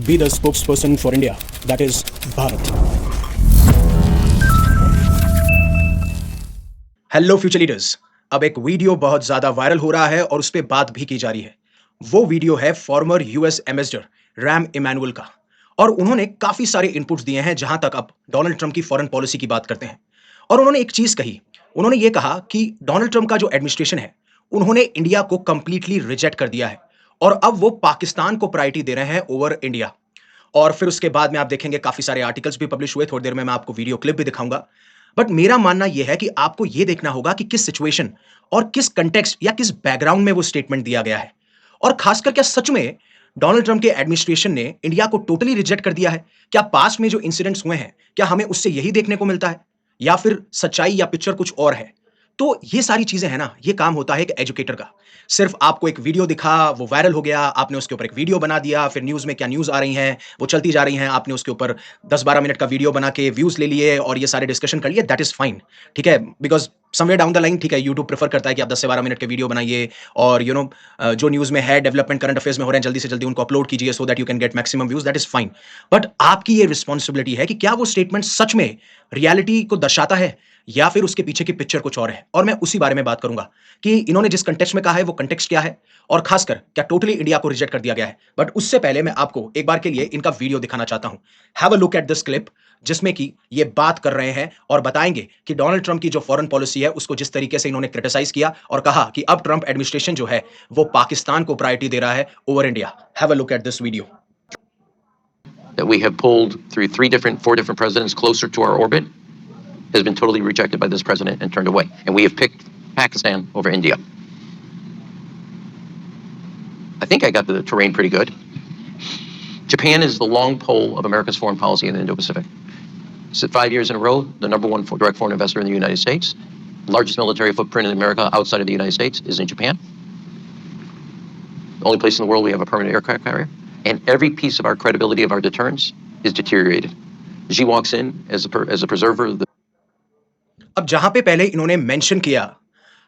be the spokesperson for India, that is Bharat. Hello future leaders. अब एक video बहुत ज्यादा वायरल हो रहा है और उस पर बात भी की जा रही है। वो वीडियो है former US ambassador Rahm Emanuel का, और उन्होंने काफी सारे इनपुट्स दिए हैं जहां तक अब डोनाल्ड ट्रंप की फॉरेन पॉलिसी की बात करते हैं। और उन्होंने एक चीज कही, उन्होंने ये कहा कि डोनाल्ड ट्रंप का जो एडमिनिस्ट्रेशन है उन्होंने इंडिया को कंप्लीटली रिजेक्ट कर दिया है और अब वो पाकिस्तान को प्रायोरिटी दे रहे हैं ओवर इंडिया। और फिर उसके बाद में आप देखेंगे काफी सारे आर्टिकल्स भी पब्लिश हुए, थोड़ी देर में मैं आपको वीडियो क्लिप भी दिखाऊंगा। बट मेरा मानना यह है कि आपको यह देखना होगा कि किस सिचुएशन और किस कंटेक्स्ट या किस बैकग्राउंड में वो स्टेटमेंट दिया गया है। और खासकर क्या सच में डोनाल्ड ट्रंप के एडमिनिस्ट्रेशन ने इंडिया को टोटली रिजेक्ट कर दिया है? क्या पास्ट में जो इंसिडेंट्स हुए हैं क्या हमें उससे यही देखने को मिलता है, या फिर सच्चाई या पिक्चर कुछ और है? तो ये सारी चीजें हैं ना, ये काम होता है एक एजुकेटर का। सिर्फ आपको एक वीडियो दिखा, वो वायरल हो गया, आपने उसके ऊपर एक वीडियो बना दिया, फिर न्यूज़ में क्या न्यूज़ आ रही हैं, वो चलती जा रही हैं, आपने उसके ऊपर 10-12 मिनट का वीडियो बना के व्यूज़ ले लिए और ये सारे डिस्कशन कर लिए, दैट इज़ फाइन, ठीक है? Because somewhere down the line, ठीक है, यूट्यूब प्रेफर करता है कि आप 10 से 12 मिनट के वीडियो बनाइए और जो न्यूज़ में है, डेवलपमेंट करंट अफेयर्स में हो रहे हैं, जल्दी से जल्दी उनको अपलोड कीजिए सो that you can get maximum views, that is fine. But आपकी ये रिस्पॉन्सिबिलिटी है कि क्या वो स्टेटमेंट सच में रियलिटी को दर्शाता है या फिर उसके पीछे की पिक्चर कुछ और है? और मैं उसी बारे में बात करूंगा कि इन्होंने जिस कंटेक्स्ट में कहा है वो कंटेक्स्ट क्या है, और खासकर क्या टोटली इंडिया को रिजेक्ट कर दिया गया है। बट उससे पहले मैं आपको एक बार के लिए इनका वीडियो दिखाना चाहता हूं। Have a look at this clip, जिसमें कि ये बात कर रहे हैं और बताएंगे कि डोनाल्ड ट्रंप की जो फॉरेन पॉलिसी है उसको जिस तरीके से इन्होंने क्रिटिसाइज किया और कहा कि अब ट्रंप एडमिनिस्ट्रेशन जो है वो पाकिस्तान को प्रायोरिटी दे रहा है over India. Have a look at this video. that we have pulled through four different presidents closer to our orbit has been totally rejected by this president and turned away. And we have picked Pakistan over India. I think I got the terrain pretty good. Japan is the long pole of America's foreign policy in the Indo-Pacific. So 5 years in a row, the number one direct foreign investor in the United States. Largest military footprint in America outside of the United States is in Japan. The only place in the world we have a permanent aircraft carrier. And every piece of our credibility of our deterrence is deteriorated. Xi walks in as a preserver of the. अब जहां पे पहले इन्होंने mention किया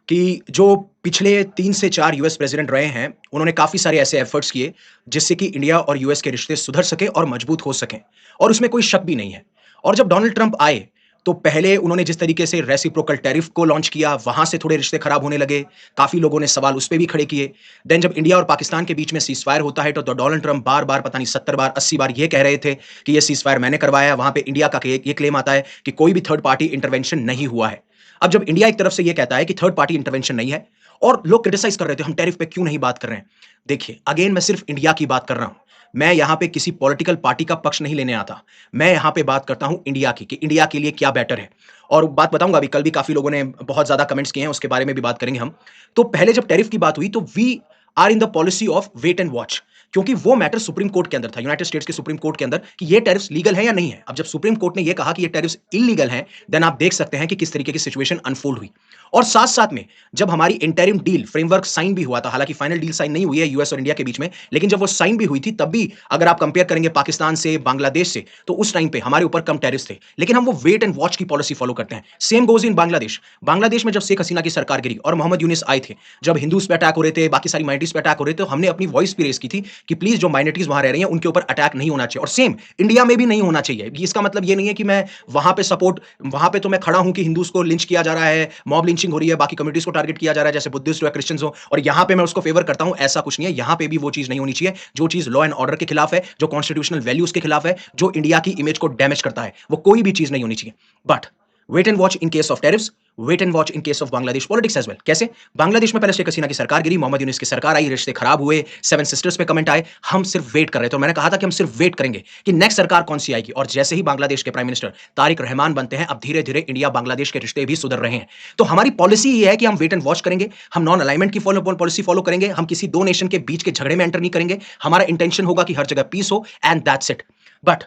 कि जो पिछले 3 से 4 यूएस प्रेसिडेंट रहे हैं, उन्होंने काफ़ी सारे ऐसे एफर्ट्स किए, जिससे कि इंडिया और यूएस के रिश्ते सुधर सकें और मजबूत हो सकें, और उसमें कोई शक भी नहीं है। और जब डोनाल्ड ट्रंप आए, तो पहले उन्होंने जिस तरीके से रेसिप्रोकल टैरिफ को लॉन्च किया, वहाँ से थोड़े रिश्ते खराब होने लगे, काफ़ी लोगों ने सवाल उस पे भी खड़े किए। देन जब इंडिया और पाकिस्तान के बीच में सीज़फायर होता है, तो डोनाल्ड ट्रंप बार-बार पता नहीं 70 बार, 80 बार ये कह रहे थे कि ये सीज़फायर मैंने करवाया है, वहाँ पे इंडिया का ये क्लेम आता है कि कोई भी थर्ड पार्टी इंटरवेंशन नहीं हुआ है। अब जब इंडिया एक तरफ से ये कहता है कि थर्ड पार्टी इंटरवेंशन नहीं है और लोग क्रिटिसाइज कर रहे थे हम टैरिफ पे क्यों नहीं बात कर रहे हैं, देखिए अगेन मैं सिर्फ इंडिया की बात कर रहा हूं। मैं यहां पे किसी पॉलिटिकल पार्टी का पक्ष नहीं लेने आता, मैं यहां पे बात करता हूं इंडिया की कि इंडिया के लिए क्या बेटर है। और बात बताऊंगा, अभी कल भी काफी लोगों ने बहुत ज्यादा कमेंट्स किए हैं, उसके बारे में भी बात करेंगे हम। तो पहले जब टैरिफ की बात हुई तो we are in the policy of wait and watch, क्योंकि वो मैटर सुप्रीम कोर्ट के अंदर था, यूनाइटेड स्टेट्स के सुप्रीम कोर्ट के अंदर, कि ये टैरिफ्स लीगल है या नहीं है। अब जब सुप्रीम कोर्ट ने ये कहा कि ये टैरिफ्स इलीगल हैं, देन आप देख सकते हैं कि किस तरीके की सिचुएशन अनफोल्ड हुई। और साथ साथ में जब हमारी इंटरिम डील फ्रेमवर्क साइन भी हुआ था, हालांकि फाइनल डील साइन नहीं हुई है यूएस और इंडिया के बीच में, लेकिन जब वो साइन भी हुई थी तब भी अगर आप कंपेयर करेंगे पाकिस्तान से, बांग्लादेश से, तो उस टाइम पे हमारे ऊपर कम टैरिफ्स थे, लेकिन हम वो वेट एंड वॉच की पॉलिसी फॉलो करते हैं। Same goes in Bangladesh. Bangladesh में जब शेख हसीना की सरकार गिरी और मोहम्मद यूनिस आए थे, जब हिंदूज पे अटैक हो रहे थे, बाकी सारी माइनॉरिटीज पे अटैक हो रहे थे, तो हमने अपनी वॉइस भी रेज की थी कि प्लीज जो माइनॉरिटीज वहां रह रही हैं उनके ऊपर अटैक नहीं होना चाहिए, और सेम इंडिया में भी नहीं होना चाहिए। इसका मतलब ये नहीं है कि मैं वहां पे सपोर्ट, वहां पे तो मैं खड़ा हूं कि हिंदूज को लिंच किया जा रहा है, मॉब लिंचिंग हो रही है, बाकी कम्युनिटीज को टारगेट किया जा रहा है, जैसे बुद्धिस्ट हो या क्रिश्चियंस हो, और यहां पे मैं उसको फेवर करता हूं, ऐसा कुछ नहीं है। यहां पे भी वो चीज नहीं होनी चाहिए जो चीज लॉ एंड ऑर्डर के खिलाफ है, जो कॉन्स्टिट्यूशनल वैल्यूज के खिलाफ है, जो इंडिया की इमेज को डैमेज करता है, वो कोई भी चीज नहीं होनी चाहिए। But wait and watch in case of tariffs, wait and watch in case of Bangladesh politics as well. कैसे? बांग्लादेश में पहले शेख हसीना की सरकार गिरी, मोहम्मद यूनिस की सरकार आई, रिश्ते खराब हुए, सेवन सिस्टर्स पे कमेंट आए, हम सिर्फ वेट कर रहे थे। तो मैंने कहा था कि हम सिर्फ वेट करेंगे कि नेक्स्ट सरकार कौन सी आएगी, और जैसे ही बांग्लादेश के प्राइम मिनिस्टर तारिक रहमान बनते हैं, अब धीरे धीरे इंडिया बांग्लादेश के रिश्ते भी सुधर रहे हैं। तो हमारी पॉलिसी ये है कि हम वेट एंड वॉच करेंगे, हम नॉन अलाइनमेंट की पॉलिसी फॉलो करेंगे, हम किसी दो नेशन के बीच के झगड़े में एंटर नहीं करेंगे। हमारा इंटेंशन होगा कि हर जगह पीस हो, एंड दैट्स इट। बट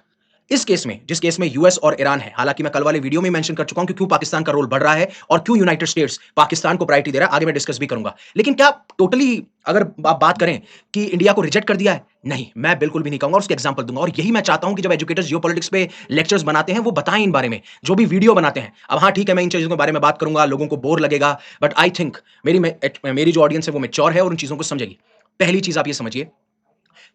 इस केस में, जिस केस में यूएस और ईरान है, हालांकि मैं कल वाले वीडियो में मेंशन कर चुका हूं कि क्यों पाकिस्तान का रोल बढ़ रहा है और क्यों यूनाइटेड स्टेट्स पाकिस्तान को प्रायोरिटी दे रहा है, आगे मैं डिस्कस भी करूंगा। लेकिन क्या टोटली अगर आप बात करें कि इंडिया को रिजेक्ट कर दिया है, नहीं, मैं बिल्कुल भी नहीं कहूंगा, और उसके एग्जांपल दूंगा। और यही मैं चाहता हूं कि जब एजुकेटर्स जियोपॉलिटिक्स पे लेक्चर्स बनाते हैं वो बताएं इन बारे में, जो भी वीडियो बनाते हैं। अब हाँ ठीक है, मैं इन चीजों के बारे में बात करूंगा, लोगों को बोर लगेगा, बट आई थिंक मेरी जो ऑडियंस है वो मैच्योर है और उन चीजों को समझेगी। पहली चीज आप ये समझिए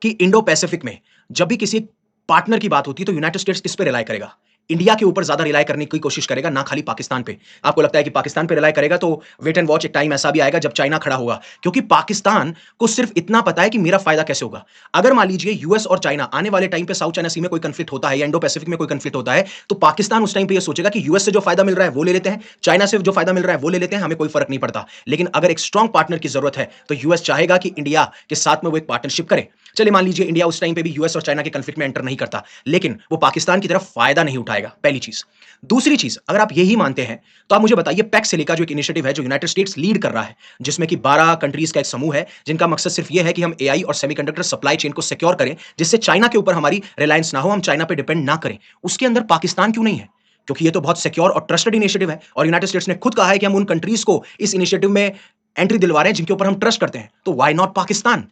कि इंडो पैसिफिक में जब भी किसी पार्टनर की बात होती है तो यूनाइटेड स्टेट्स किस पे रिलाय करेगा? इंडिया के ऊपर ज्यादा रिलाय करने की कोशिश करेगा, ना खाली पाकिस्तान पे। आपको लगता है कि पाकिस्तान पे रिलाय करेगा तो वेट एंड वॉच, एक टाइम ऐसा भी आएगा जब चाइना खड़ा होगा, क्योंकि पाकिस्तान को सिर्फ इतना पता है कि मेरा फायदा कैसे होगा। अगर मान लीजिए यूएस और चाइना आने वाले टाइम पे साउथ चाइना सी में कोई कंफ्लिक्ट होता है या इंडो पैसिफिक में कोई कंफ्लिक्ट होता है, तो पाकिस्तान उस टाइम पे ये सोचेगा कि यूएस से जो फायदा मिल रहा है वो ले लेते हैं, चाइना से जो फायदा मिल रहा है वो ले लेते हैं, हमें कोई फर्क नहीं पड़ता। लेकिन अगर एक स्ट्रांग पार्टनर की जरूरत है तो यूएस चाहेगा कि इंडिया के साथ में वो एक पार्टनरशिप करे। चलिए मान लीजिए इंडिया उस टाइम पे भी यूएस और चाइना के कंफ्लिक्ट में एंटर नहीं करता, लेकिन वो पाकिस्तान की तरफ फायदा नहीं उठाएगा, पहली चीज। दूसरी चीज, अगर आप यही मानते हैं तो आप मुझे बताइए, पैक्स सिलिका जो एक इनिशिएटिव है जो यूनाइटेड स्टेट्स लीड कर रहा है, जिसमें कि 12 कंट्रीज का एक समूह है, जिनका मकसद सिर्फ यह है कि हम एआई और सेमीकंडक्टर सप्लाई चेन को सिक्योर करें, जिससे चाइना के ऊपर हमारी रिलायंस ना हो, हम चाइना पे डिपेंड ना करें। उसके अंदर पाकिस्तान क्यों नहीं है? क्योंकि ये तो बहुत सिक्योर और ट्रस्टेड इनिशिएटिव है, और यूनाइटेड स्टेट्स ने खुद कहा है कि हम उन कंट्रीज को इस इनिशिएटिव में एंट्री दिलवा रहे हैं जिनके ऊपर हम ट्रस्ट करते हैं, तो व्हाई नॉट पाकिस्तान?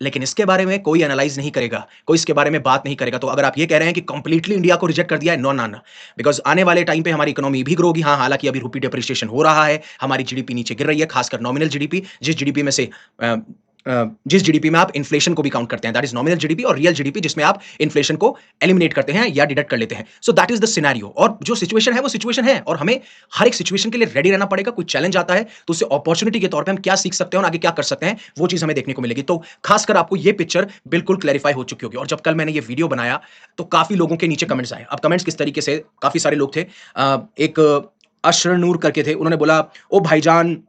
लेकिन इसके बारे में कोई एनालाइज नहीं करेगा, कोई इसके बारे में बात नहीं करेगा। तो अगर आप ये कह रहे हैं कि कंप्लीटली इंडिया को रिजेक्ट कर दिया है, नो ना ना, बिकॉज आने वाले टाइम पे हमारी इकोनॉमी भी ग्रो होगी। हाँ, हालांकि अभी रुपी डिप्रिसिएशन हो रहा है, हमारी जीडीपी नीचे गिर रही है, खासकर नॉमिनल जीडीपी, जिस जीडीपी में से जिस जीडीपी में आप इन्फ्लेशन को भी काउंट करते हैं, दैट इज नॉमिनल जीडीपी, और रियल जीडीपी जिसमें आप इन्फ्लेशन को एलिमिनेट करते हैं या डिडक्ट कर लेते हैं। So that is the scenario, और जो सिचुएशन है वो सिचुएशन है, और हमें हर एक सिचुएशन के लिए रेडी रहना पड़ेगा। कोई चैलेंज आता है तो उससे अपॉर्चुनिटी के तौर पे हम क्या सीख सकते हैं और आगे क्या कर सकते हैं, वो चीज हमें देखने को मिलेगी। तो खासकर आपको ये पिक्चर बिल्कुल क्लैरिफाई हो चुकी होगी। और जब कल मैंने ये वीडियो बनाया तो काफी लोगों के नीचे कमेंट्स आए। अब कमेंट्स किस तरीके से, काफी सारे लोग थे, एक अशर नूर करके थे, उन्होंने बोला, ओ भाईजान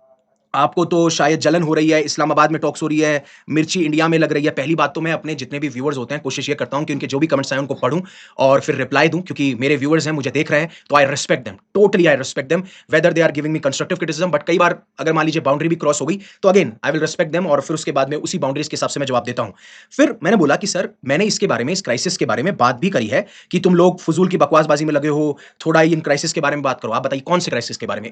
आपको तो शायद जलन हो रही है, इस्लामाबाद में टॉक्स हो रही है, मिर्ची इंडिया में लग रही है। पहली बात तो मैं अपने जितने भी व्यूअर्स होते हैं कोशिश ये करता हूं कि उनके जो भी कमेंट्स आए उनको पढूं और फिर रिप्लाई दूं, क्योंकि मेरे व्यूअर्स हैं, मुझे देख रहे हैं, तो I respect them, totally I respect them, whether they are giving me constructive criticism. But कई बार अगर मान लीजिए बाउंड्री भी क्रॉस हो गई तो again I will respect them, और फिर उसके बाद में उसी बाउंड्रीज के हिसाब से मैं जवाब देता हूं। फिर मैंने बोला कि सर, मैंने इसके बारे में, इस क्राइसिस के बारे में बात भी करी है कि तुम लोग फजूल की बकवासबाजी में लगे हो, थोड़ा इन क्राइसिस के बारे में बात करो। आप बताइए कौन से क्राइसिस के बारे में?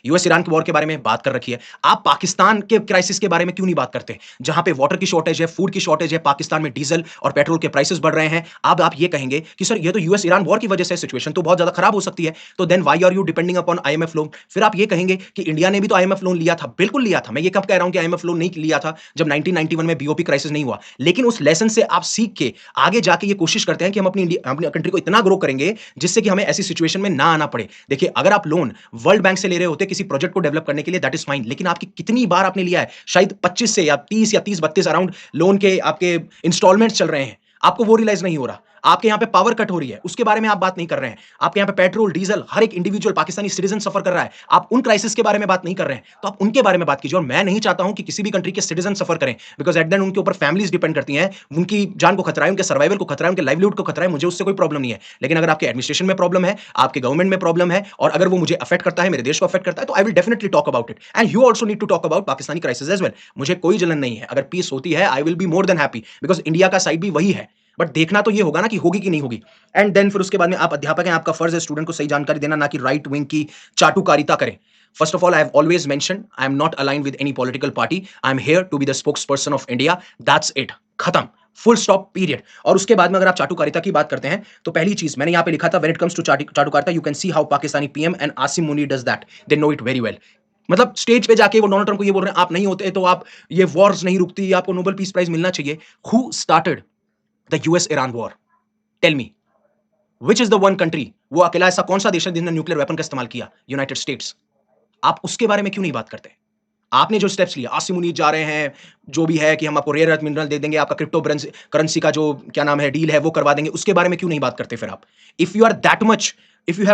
यूएस ईरान के वॉर के बारे में बात कर रखी है। आप पाकिस्तान के क्राइसिस के बारे में क्यों नहीं बात करते, जहां पे वाटर की शॉर्टेज है, फूड की शॉर्टेज है, पाकिस्तान में डीजल और पेट्रोल के प्राइसेस बढ़ रहे हैं। अब आप ये कहेंगे कि सर ये तो यूएस ईरान वॉर की वजह से सिचुएशन तो बहुत ज्यादा खराब हो सकती है, तो then why are you depending upon IMF loan? फिर आप ये कहेंगे कि इंडिया ने भी तो आईएमएफ लोन लिया था। बिल्कुल लिया था, मैं ये कब कह रहा हूं कि आईएमएफ लोन नहीं लिया था, जब 1991 में बीओपी क्राइसिस नहीं हुआ। लेकिन उस लेसन से आप सीख के आगे जाके ये कोशिश करते हैं कि हम अपनी कंट्री को इतना ग्रो करेंगे जिससे कि हमें ऐसी सिचुएशन में ना आना पड़े। देखिए, अगर आप लोन वर्ल्ड बैंक से ले रहे होते किसी प्रोजेक्ट को डेवलप करने के लिए, दैट इज फाइन, लेकिन आपकी कितनी बार आपने लिया है? शायद 25 से या 30 अराउंड लोन के आपके इंस्टॉलमेंट्स चल रहे हैं, आपको वो रियलाइज नहीं हो रहा। आपके यहां पे पावर कट हो रही है, उसके बारे में आप बात नहीं कर रहे हैं। आपके यहां पे पेट्रोल, डीजल, हर एक इंडिविजुअल पाकिस्तानी सिटीजन सफर कर रहा है, आप उन क्राइसिस के बारे में बात नहीं कर रहे हैं। तो आप उनके बारे में बात कीजिए। और मैं नहीं चाहता हूं कि किसी भी कंट्री के सिटीजन सफर करें, बिकॉज एट द एंड उनके ऊपर फैमिलीज डिपेंड करती हैं, उनकी जान को खतरा है, उनके सर्वाइवल को खतरा है, उनके लाइवलीहुड को खतरा है। मुझे उससे कोई प्रॉब्लम नहीं है। लेकिन अगर आपके एडमिनिस्ट्रेशन में प्रॉब्लम है, आपके गवर्नमेंट में प्रॉब्लम है, और अगर वो मुझे अफेक्ट करता है, मेरे देश को अफेक्ट करता है, तो I will definitely talk about it, and you also need to talk about Pakistani crisis as well. मुझे कोई जलन नहीं है, अगर पीस होती है I will be more than happy, because India का साइड भी वही है। बट देखना तो ये होगा ना कि होगी कि नहीं होगी। एंड देन फिर उसके बाद में आप अध्यापक हैं, आपका फर्ज है स्टूडेंट को सही जानकारी देना, ना कि राइट विंग की चाटुकारिता करें। First of all, I have always mentioned, I am not aligned with any political party, I am here to be the spokesperson of India, that's it, खत्म, फुल स्टॉप, पीरियड। और उसके बाद में अगर आप चाटुकारिता की बात करते हैं तो पहली चीज मैंने यहां पे लिखा था, व्हेन इट कम्स टू चाटुकारिता, you can see how Pakistani PM and Asim Munir does that, they know it very well. मतलब स्टेज पे जाके वो डोनाल्ड ट्रंप को ये बोल रहे हैं, आप नहीं होते तो आप ये वॉर्स नहीं रुकती, आपको नोबेल पीस प्राइज मिलना चाहिए। Who started the US Iran war? Tell me, which is the one country? वो अकेला ऐसा कौन सा देश है जिसने न्यूक्लियर वेपन का इस्तेमाल किया? United states. आप उसके बारे में क्यों नहीं बात करते? आपने जो स्टेप्स लिए, आसिम मुनीर जा रहे हैं, जो भी है कि हम आपको रेयर अर्थ मिनरल दे देंगे, आपका क्रिप्टो करेंसी का जो क्या नाम है डील है वो करवा देंगे, उसके बारे में क्यों नहीं बात करते फिर आप? If you have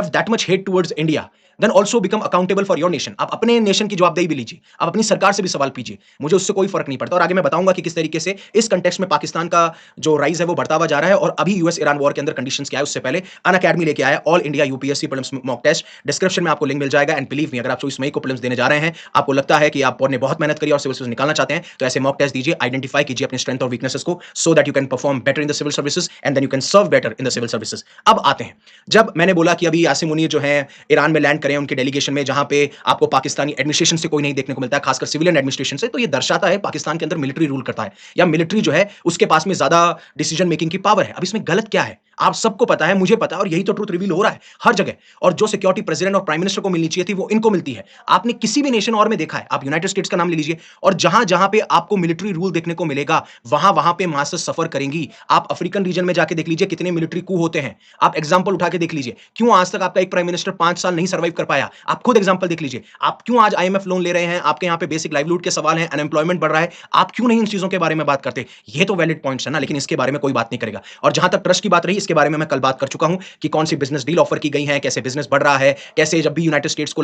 that much hate towards India, then also become accountable for your nation. आप अपने नेशन की जवाबदेही भी लीजिए, आप अपनी सरकार से भी सवाल कीजिए, मुझे उससे कोई फर्क नहीं पड़ता। और आगे मैं बताऊंगा कि किस तरीके से इस कंटेक्स्ट में पाकिस्तान का जो राइज है वो बढ़ता हुआ जा रहा है, और अभी यूएस ईरान वॉर के अंदर कंडीशंस क्या है उससे पहले अन अकेडमी लेके आया all India UPSC prelims mock test. Description में आपको लिंक मिल जाएगा, एंड बिलीव मी, अगर आप 24 मई को प्रीलिम्स देने जा रहे हैं, आपको लगता है कि आपने बहुत मेहनत करी और सिविल सर्विस निकालना चाहते हैं, तो ऐसे मॉक टेस्ट दीजिए, आइडेंटिफाई कीजिए अपने स्ट्रेंथ और वीकनेसेस को, so that you can perform better in the civil services and then you can serve better in the civil services. अब आते हैं, जब मैंने बोला कि अभी आसिम मुनीर जो है ईरान में लैंड करें उनके डेलीगेशन में, जहां पे आपको पाकिस्तानी एडमिनिस्ट्रेशन से कोई नहीं देखने को मिलता है, खासकर सिविलियन एडमिनिस्ट्रेशन से, तो ये दर्शाता है पाकिस्तान के अंदर मिलिट्री रूल करता है, या मिलिट्री जो है उसके पास में ज्यादा डिसीजन मेकिंग की पावर है। अब इसमें गलत क्या है? आप सबको पता है, मुझे पता है और यही तो ट्रुथ रिवील हो रहा है हर जगह। और जो सिक्योरिटी प्रेसिडेंट और प्राइम मिनिस्टर को मिलनी चाहिए थी वो इनको मिलती है। आपने किसी भी नेशन और में देखा है, आप यूनाइटेड स्टेट्स का नाम ले लीजिए और जहां-जहां पे आपको मिलिट्री रूल देखने को मिलेगा, वहां-वहां पे मासेस सफर करेंगी। आप अफ्रीकन रीजन में जाके देख लीजिए कितने मिलिट्री कू होते हैं। आप एग्जांपल उठा के देख लीजिए। क्यों आज तक आपका एक प्राइम मिनिस्टर 5 साल नहीं सर्वाइव कर पाया? आप खुद एग्जांपल देख लीजिए। आप क्यों आज आईएमएफ लोन ले रहे हैं? आपके यहां पे बेसिक लाइवलीहुड के सवाल हैं, अनएम्प्लॉयमेंट बढ़ रहा है। आप क्यों नहीं इन चीजों के बारे में बात करते? ये तो वैलिड पॉइंट्स है ना, लेकिन इसके बारे में कोई बात नहीं करेगा। और जहां तक ट्रस्ट की बात रही, इसके बारे में मैं कल बात कर चुका हूं कि कौन सी बिजनेस डील ऑफर की गई है, कैसे बिजनेस बढ़ रहा है, कैसे जब भी यूनाइटेड स्टेट्स को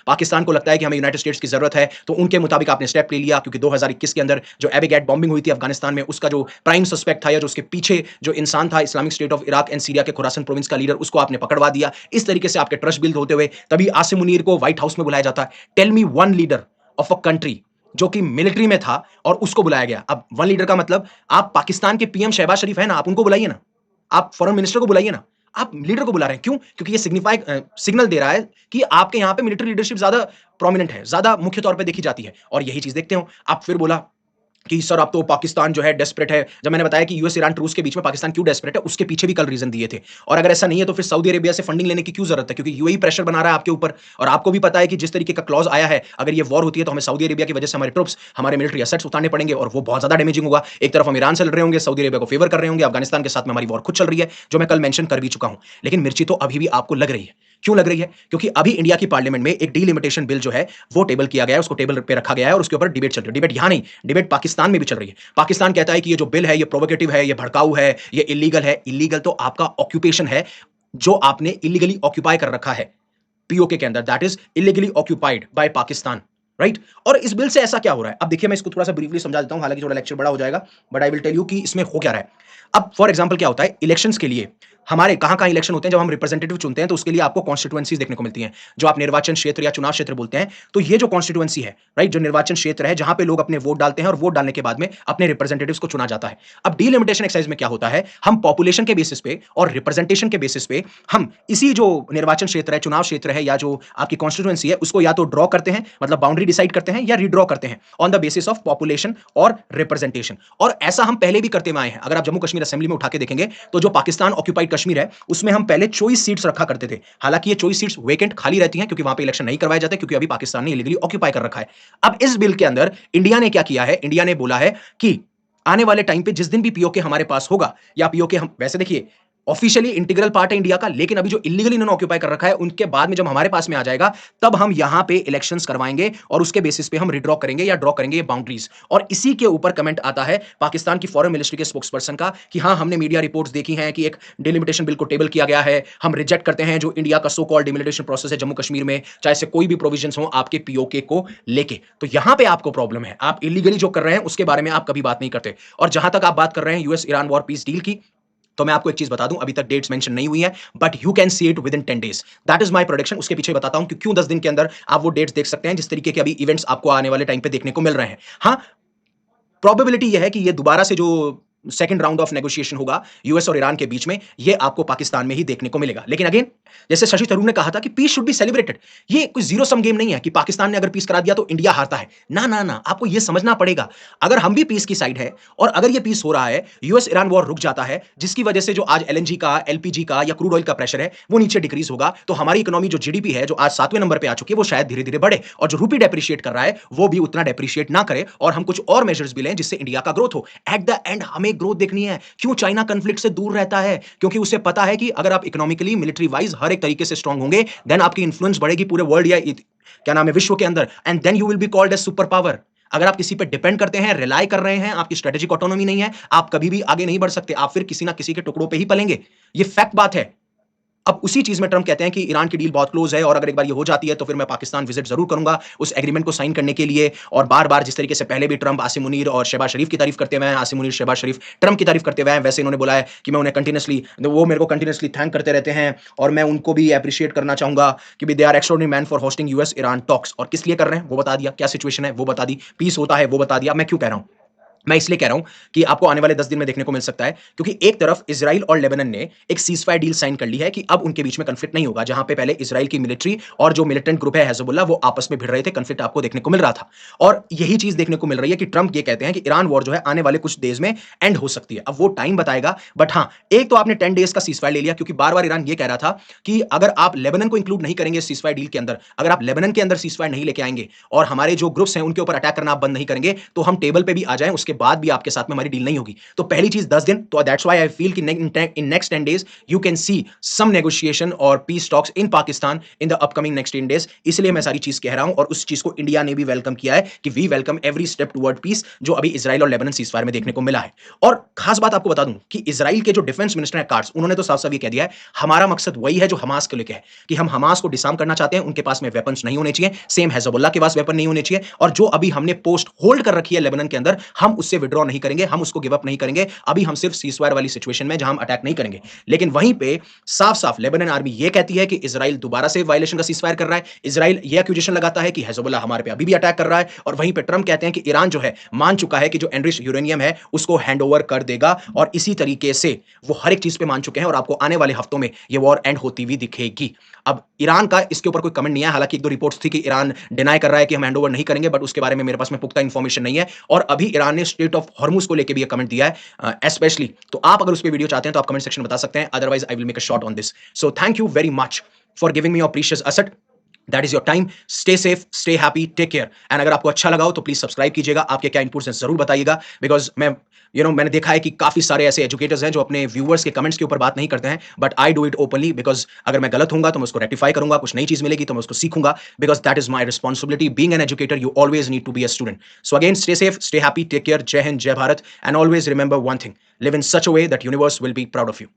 पाकिस्तान को लगता है कि हमें यूनाइटेड स्टेट्स की जरूरत है, तो उनके मुताबिक आपने स्टेप ले लिया। क्योंकि 2021 के अंदर जो एबिगेट बॉम्बिंग हुई थी अफगानिस्तान में, उसका जो प्राइम सस्पेक्ट था या जो उसके पीछे जो इंसान था, Islamic state of Iraq and Syria के खुरासन प्रोविंस का लीडर, उसको आपने पकड़वा दिया। इस तरीके से आपके ट्रस्ट बिल्ड होते हुए तभी आसिम मुनीर को व्हाइट हाउस में बुलाया जाता है। Tell me one leader of a country जो कि मिलिट्री में था और उसको बुलाया गया। अब वन लीडर का मतलब आप पाकिस्तान के पीएम शहबाज शरीफ है ना, आप उनको बुलाइए ना, आप फॉरेन मिनिस्टर को बुलाइए ना, आप लीडर को बुला रहे हैं। क्यों? क्योंकि ये सिग्नल दे रहा है कि आपके यहां पे मिलिट्री लीडरशिप ज्यादा प्रोमिनेंट है, ज्यादा मुख्य तौर पे देखी जाती है। और यही चीज देखते हो आप। फिर बोला कि सर अब तो पाकिस्तान जो है डेस्परेट है। जब मैंने बताया कि यूएस ईरान ट्रूस के बीच में पाकिस्तान क्यों डेस्परेट है, उसके पीछे भी कल रीजन दिए थे। और अगर ऐसा नहीं है तो फिर सऊदी अरेबिया से फंडिंग लेने की क्यों जरूरत है? क्योंकि यूएई प्रेशर बना रहा है आपके ऊपर। और आपको भी पता है कि जिस तरीके का क्लॉज आया है, अगर ये वॉर होती है तो हमें सऊदी अरेबिया की वजह से हमारे ट्रुप्स, हमारे मिलिट्री एसेट्स उतारने पड़ेंगे और वो बहुत ज्यादा डैमेजिंग होगा। एक तरफ हम ईरान से लड़ रहे होंगे, सऊदी अरेबिया को फेवर कर रहे होंगे, अफगानिस्तान के साथ में हमारी वॉर खुद चल रही है, जो मैं कल मेंशन कर भी चुका हूं। लेकिन मिर्ची तो अभी भी आपको लग रही है। क्यों लग रही है? क्योंकि अभी इंडिया की पार्लियामेंट में एक डीलिमिटेशन बिल जो है वो टेबल किया गया है, उसको टेबल पे रखा गया है और उसके ऊपर डिबेट चल रही है। डिबेट यहां नहीं, डिबेट पाकिस्तान में भी चल रही है। पाकिस्तान कहता है कि ये जो बिल है ये प्रोवोकेटिव है, ये भड़काऊ है, ये इलीगल है। इलीगल तो आपका ऑक्यूपेशन है जो आपने इलीगली ऑक्यूपाई कर रखा है पीओके के अंदर, that is illegally occupied by Pakistan, right? और इस बिल से ऐसा क्या हो रहा है? अब देखिए मैं इसको थोड़ा सा ब्रीफली समझा देता हूं, हालांकि थोड़ा लेक्चर बड़ा हो जाएगा, but I will tell you कि इसमें हो क्या रहा है। अब फॉर एग्जांपल क्या होता है, इलेक्शंस के लिए हमारे कहां-कहां इलेक्शन होते हैं, जब हम रिप्रेजेंटेटिव चुनते हैं तो उसके लिए आपको कॉन्स्टिट्यूएंसीज देखने को मिलती हैं, जो आप निर्वाचन क्षेत्र या चुनाव क्षेत्र बोलते हैं। तो ये जो कॉन्स्टिट्यूएंसी है, राइट, जो निर्वाचन क्षेत्र है जहां पे लोग अपने वोट डालते हैं और वोट डालने के बाद में अपने रिप्रेजेंटेटिव्स को चुना जाता है। अब डीलिमिटेशन एक्सरसाइज में क्या होता है, हम पॉपुलेशन के बेसिस पे और रिप्रेजेंटेशन के बेसिस पे हम इसी जो निर्वाचन क्षेत्र है, चुनाव क्षेत्र है या जो आपकी कॉन्स्टिट्यूएंसी है, उसको या तो ड्रॉ करते हैं, मतलब बाउंड्री डिसाइड करते हैं, या रीड्रॉ करते हैं on the basis of population और रिप्रेजेंटेशन। और ऐसा हम पहले भी करते आए हैं। अगर आप जम्मू कश्मीर असेंबली में उठा के देखेंगे तो जो पाकिस्तान ऑक्यूपाइड कश्मीर है उसमें हम पहले चॉइस सीट्स रखा करते थे। हालांकि ये चॉइस सीट्स वेकेंट खाली रहती हैं क्योंकि वहां पे इलेक्शन नहीं करवाए जाते, क्योंकि अभी पाकिस्तान ने इलीगली ऑक्यूपाई कर रखा है। अब इस बिल के अंदर इंडिया ने क्या किया है, इंडिया ने बोला है कि आने वाले टाइम पे जिस दिन भी पीओके हमारे पास होगा, या पीओके हम वैसे देखिए ऑफिशियली इंटीग्रल पार्ट है इंडिया का, लेकिन अभी जो इलीगली इन्होंने ऑक्यूपाई कर रखा है उनके बाद में जब हमारे पास में आ जाएगा तब हम यहां पे इलेक्शंस करवाएंगे और उसके बेसिस पे हम रिड्रॉ करेंगे या ड्रॉ करेंगे ये बाउंड्रीज। और इसी के ऊपर कमेंट आता है पाकिस्तान की फॉरेन मिनिस्ट्री के स्पोक्सपर्सन का कि हां हमने मीडिया रिपोर्ट्स देखी हैं कि एक डिलिमिटेशन बिल को टेबल किया गया है, हम रिजेक्ट करते हैं जो इंडिया का सो कॉल्ड डिलिमिटेशन प्रोसेस है जम्मू कश्मीर में, चाहे से कोई भी प्रोविजंस हो आपके पीओके को लेके। तो यहां पे आपको प्रॉब्लम है, आप इलीगली जो कर रहे हैं उसके बारे में आप कभी बात नहीं करते। और जहां तक आप बात कर रहे हैं US Iran war peace deal की, तो मैं आपको एक चीज बता दूं, अभी तक डेट्स मेंशन नहीं हुई है, but you can see it with in 10 days. That is my prediction. उसके पीछे बताता हूं कि क्यों 10 दिन के अंदर आप वो डेट्स देख सकते हैं जिस तरीके के अभी इवेंट्स आपको आने वाले टाइम पे देखने को मिल रहे हैं। हाँ, प्रोबेबिलिटी यह है कि ये दोबारा से जो सेकंड राउंड ऑफ नेगोशिएशन होगा यूएस और ईरान के बीच में, ये आपको पाकिस्तान में ही देखने को मिलेगा। लेकिन अगेन, जैसे शशि थरूर ने कहा था कि पीस शुड बी सेलिब्रेटेड, ये कोई जीरो सम गेम नहीं है कि पाकिस्तान ने अगर पीस करा दिया तो इंडिया हारता है। ना ना ना, आपको ये समझना पड़ेगा, अगर हम भी पीस की साइड है और अगर ये पीस हो रहा है, यूएस ईरान वॉर रुक जाता है, जिसकी वजह से जो आज एलएनजी का, एलपीजी का या क्रूड ऑयल का प्रेशर है वो नीचे डिक्रीज होगा, तो हमारी इकोनॉमी जो जीडीपी है जो आज 7वें नंबर पे आ चुकी है वो शायद धीरे धीरे बढ़े, और जो रूपी डेप्रिशिएट कर रहा है वो भी उतना डेप्रिशिएट ना करे, और हम कुछ और मेजर्स भी लें जिससे इंडिया का ग्रोथ हो। एट द एंड हमें ग्रोथ देखनी है। क्यों चाइना कॉन्फ्लिक्ट से दूर रहता है? क्योंकि उसे पता है कि अगर आप इकोनॉमिकली, मिलिट्री वाइज हर एक तरीके से स्ट्रांग होंगे, देन आपकी इन्फ्लुएंस बढ़ेगी पूरे वर्ल्ड या क्या नाम है विश्व के अंदर, and then you will be called as super power. अगर आप किसी पे डिपेंड करते हैं, रिलाई कर रहे हैं, आपकी स्ट्रेटेजिक ऑटोनॉमी नहीं है, आप कभी भी आगे नहीं बढ़ सकते, आप फिर किसी ना किसी के टुकड़ों पे ही पलेंगे। ये फैक्ट बात है। अब उसी चीज में ट्रम्प कहते हैं कि ईरान की डील बहुत क्लोज है और अगर एक बार ये हो जाती है तो फिर मैं पाकिस्तान विजिट जरूर करूंगा उस एग्रीमेंट को साइन करने के लिए। और बार बार जिस तरीके से पहले भी ट्रम्प आसिम मुनीर और शहबाज शरीफ की तारीफ करते हुए हैं, आसिम मुनीर शहबाज शरीफ ट्रम्प की तारीफ करते हुए हैं, वैसे इन्होंने बोला है कि मैं उन्हें कंटिन्यूसली, वो मेरे को कंटिन्यूसली थैंक करते रहते हैं और मैं उनको भी अप्रिशिएट करना चाहूंगा कि they are extraordinary man for hosting US Iran talks. और किस लिए कर रहे हैं वो बता दिया, क्या सिचुएशन है वो बता दी, पीस होता है वो बता दिया। मैं क्यों कह रहा हूं मैं इसलिए कह रहा हूं कि आपको आने वाले 10 दिन में देखने को मिल सकता है, क्योंकि एक तरफ इजराइल और लेबनान ने एक सीजफायर डील साइन कर ली है कि अब उनके बीच में कन्फ्लिक्ट नहीं होगा। जहां पे पहले इजराइल की मिलिट्री और जो मिलिटेंट ग्रुप है हिजबुल्लाह, वो आपस में भिड़ रहे थे, कन्फ्लिक्ट आपको देखने को मिल रहा था। और यही चीज देखने को मिल रही है कि ट्रंप ये कहते हैं कि ईरान वॉर जो है आने वाले कुछ डेज में एंड हो सकती है। अब वो टाइम बताएगा, बट हाँ, एक तो आपने 10 डेज का सीजफायर ले लिया, क्योंकि बार बार ईरान ये कह रहा था कि अगर आप लेबनान को इंक्लूड नहीं करेंगे सीजफायर डील के अंदर, अगर आप लेबनान के अंदर सीजफायर नहीं लेके आएंगे और हमारे जो ग्रुप्स हैं उनके ऊपर अटैक करना आप बंद नहीं करेंगे, तो हम टेबल पे भी आ जाएं, उसके बाद भी आपके साथ में हमारी डील नहीं होगी। तो पहली चीज 10 दिन, तो दैट्स व्हाई आई फील कि in next 10 days you can see some negotiation और peace talks in Pakistan in the upcoming next 10 days. इसलिए मैं सारी चीज कह रहा हूं, और उस चीज को इंडिया ने भी वेलकम किया है कि we welcome every step toward peace, जो अभी इजराइल और लेबनान सीजफायर में देखने को मिला है। और खास बात आपको बता दूं कि इजराइल के जो डिफेंस मिनिस्टर है कार्ड्स, उन्होंने तो साफ साफ ये कह दिया है, हमारा मकसद वही है जो हमास को लेकर है, कि हम हमास को डिसआर्म करना चाहते हैं, उनके पास में वेपन्स नहीं होने चाहिए, सेम हिजबुल्लाह के पास वेपन नहीं होने चाहिए, और जो अभी हमने पोस्ट होल्ड कर रखी है लेबनान के अंदर, हम उससे विड्रॉ नहीं करेंगे, हम उसको गिव अप नहीं करेंगे। अभी हम सिर्फ सीजफायर वाली सिचुएशन में जहां हम अटैक नहीं करेंगे। लेकिन वहीं पे साफ साफ लेबनान आर्मी ये कहती है कि इजराइल दोबारा से वायलेशन का सीजफायर कर रहा है, इजराइल ये एक्यूजेशन लगाता है कि हिजबुल्लाह हमारे पे अभी भी अटैक कर रहा है, और वहीं पे ट्रंप कहते हैं कि ईरान जो है मान चुका है कि जो एनरिच्ड यूरेनियम है उसको हैंडओवर कर देगा, और इसी तरीके से वो हर एक चीज पे मान चुके हैं, और आपको आने वाले हफ्तों में ये वॉर एंड होती हुई दिखेगी। अब ईरान का इसके ऊपर कोई कमेंट नहीं है, हालांकि एक दो रिपोर्ट्स थी कि ईरान डिनाई कर रहा है कि हम हैंडओवर नहीं करेंगे, बट उसके बारे में मेरे पास में पुख्ता इंफॉर्मेशन नहीं है। और अभी ईरान ने स्ट्रेट ऑफ हॉर्मुज को लेकर भी कमेंट दिया है स्पेशली। तो आप अगर उस पर वीडियो चाहते हैं तो आप कमेंट सेक्शन में बता सकते हैं, otherwise I will make a shot on this. So thank you very much for giving me your precious asset, that is your time. Stay safe, stay happy, take care. And अगर आपको अच्छा लगा हो तो प्लीज सब्सक्राइब कीजिएगा, आपके क्या inputs हैं जरूर बताइएगा, बिकॉज मैंने देखा है कि काफी सारे ऐसे एजुकेटर्स हैं जो अपने व्यूअर्स के कमेंट्स के ऊपर बात नहीं करते हैं, but I do it openly, because अगर मैं गलत होऊंगा तो मैं उसको रेक्टिफाई करूंगा, कुछ नई चीज मिलेगी तो मैं उसको सीखूंगा, because that is my responsibility. Being an educator you always need to be a student. So again, stay safe, stay happy, take care, Jai Hind, Jai Bharat, and always remember one thing, live in such a way that universe will be proud of you.